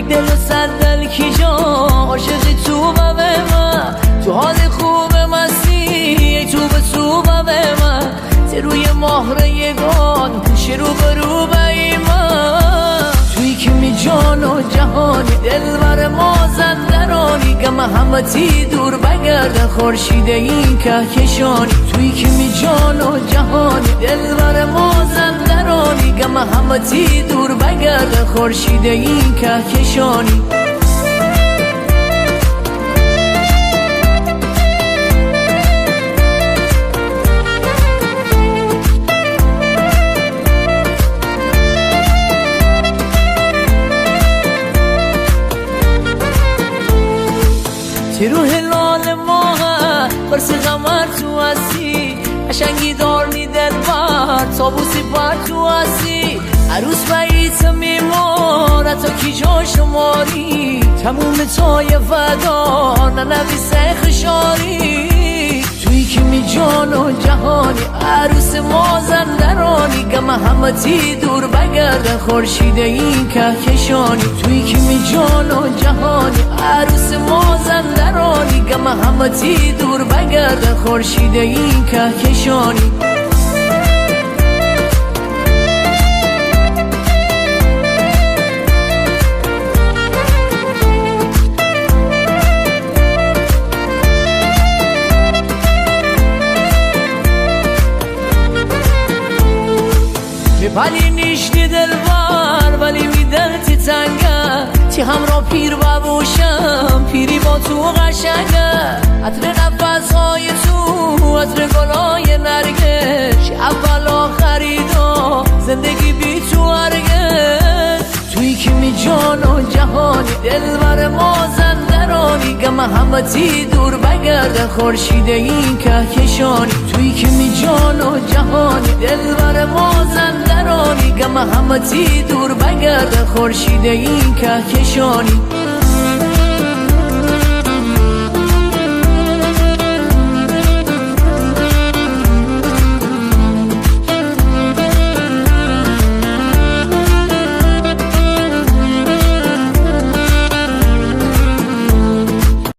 دل و صد کی جا عاشقی تو به من تو حال خوب مستی تو به تو به من روی مهر یگان پیش رو برو به من توی که می جان و جهانی دلبر مازندرانی گم همتی دور بگرده خورشید این کهکشانی توی که می جان و جهانی دلبر مازندرانی گم همتی دور بگرده خورشید این کهکشانی رو هلال ماه برس غمر تو هستی قشنگی دارنی دل بر تابوسی پر تو هستی عروس باییت میمارد تا کی جا شماری تموم تای فدا ننویسه خشاری توی که می جان و جهانی عروس مازندرانی گم همتی دور بگرده خورشید این کهکشانی توی که می جان و جهانی عروس مازندرانی گم همتی دور بگرده خورشید این کهکشانی ولی نیشتی دلبر ولی میدل تی تنگه تی همراه پیر ببوشم پیری با تو قشنگه عطر نفسهای تو عطر گلای نرگش اول آخری دا زندگی بی تو هرگز توی که می جان و جهانی دلبر مازندرانی گم همتی دور بگرده خورشید این کهکشانی توی که می جان و جهانی دلبر مازندرانی گم همتی دور بگرده خورشید این کهکشانی